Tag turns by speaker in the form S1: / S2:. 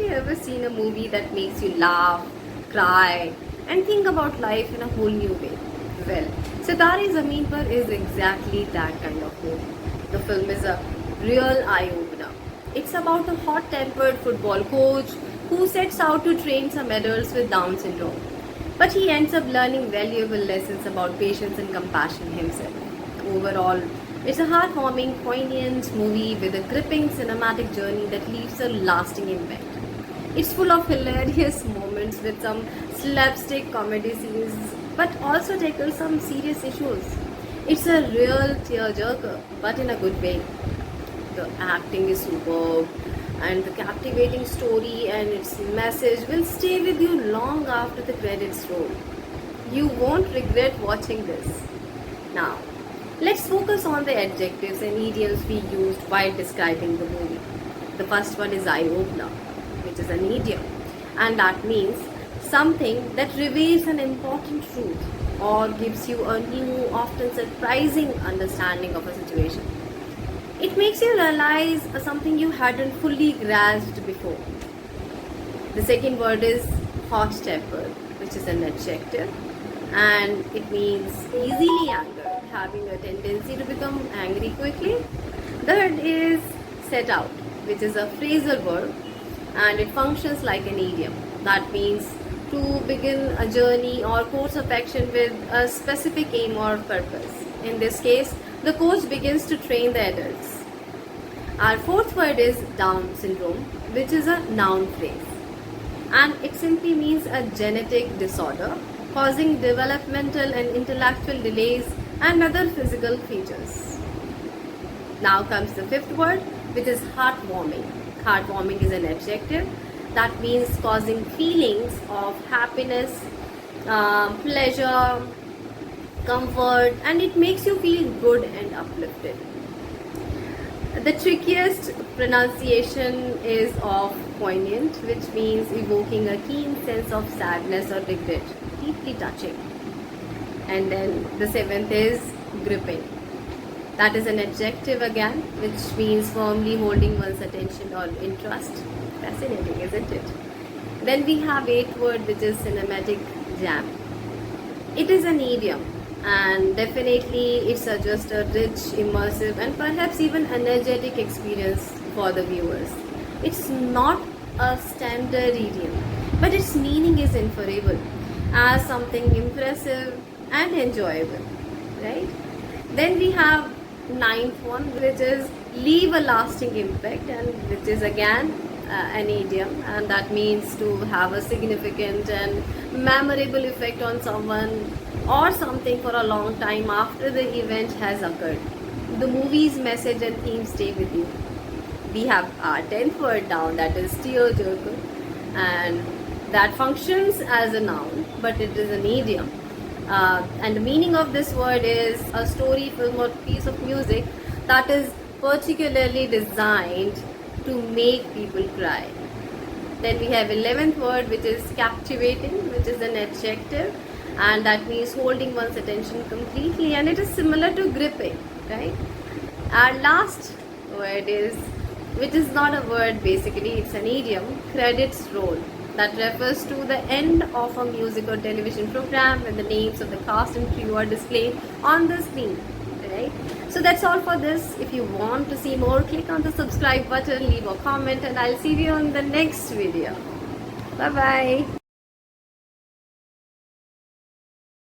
S1: you ever seen a movie that makes you laugh, cry, and think about life in a whole new way? Well, Sitare Zameen Par is exactly that kind of movie. The film is a real eye-opener. It's about a hot-tempered football coach who sets out to train some adults with Down syndrome. But he ends up learning valuable lessons about patience and compassion himself. Overall, it's a heartwarming, poignant movie with a gripping cinematic journey that leaves a lasting impact. It's full of hilarious moments with some slapstick comedy scenes, but also tackles some serious issues. It's a real tearjerker, but in a good way. The acting is superb, and the captivating story and its message will stay with you long after the credits roll. You won't regret watching this. Now, let's focus on the adjectives and idioms we used while describing the movie. The first one is eye-opener, which is an idiom, and that means something that reveals an important truth or gives you a new, often surprising understanding of a situation. It makes you realize something you hadn't fully grasped before. The second word is hot tempered, which is an adjective, and it means easily angered, having a tendency to become angry quickly. Third is set out, which is a phrasal verb, and it functions like an idiom. That means to begin a journey or course of action with a specific aim or purpose. In this case, the coach begins to train the adults. Our fourth word is Down syndrome, which is a noun phrase, and it simply means a genetic disorder causing developmental and intellectual delays and other physical features. Now comes the fifth word, which is heartwarming. Heartwarming is an adjective that means causing feelings of happiness, pleasure, comfort, and it makes you feel good and uplifted. The trickiest pronunciation is of poignant, which means evoking a keen sense of sadness or regret, deeply touching. And then the seventh is gripping. That is an adjective again, which means firmly holding one's attention or interest. Fascinating, isn't it? Then we have eighth word, which is cinematic jam. It is an idiom, and definitely it's just a rich, immersive, and perhaps even energetic experience for the viewers. It's not a standard idiom, but its meaning is inferable as something impressive and enjoyable, right? Then we have ninth one, which is leave a lasting impact, and which is again an idiom, and that means to have a significant and memorable effect on someone or something for a long time after the event has occurred. The movie's message and theme stay with you. We have our 10th word down, that is tearjerker, and that functions as a noun, but it is an idiom. And the meaning of this word is a story, film, or piece of music that is particularly designed to make people cry. Then we have 11th word, which is captivating, which is an adjective, and that means holding one's attention completely, and it is similar to gripping, right? Our last word is, which is not a word basically, it's an idiom, credits roll. That refers to the end of a music or television program when the names of the cast and crew are displayed on the screen, right? So that's all for this. If you want to see more, click on the subscribe button, leave a comment, and I'll see you on the next video. Bye bye.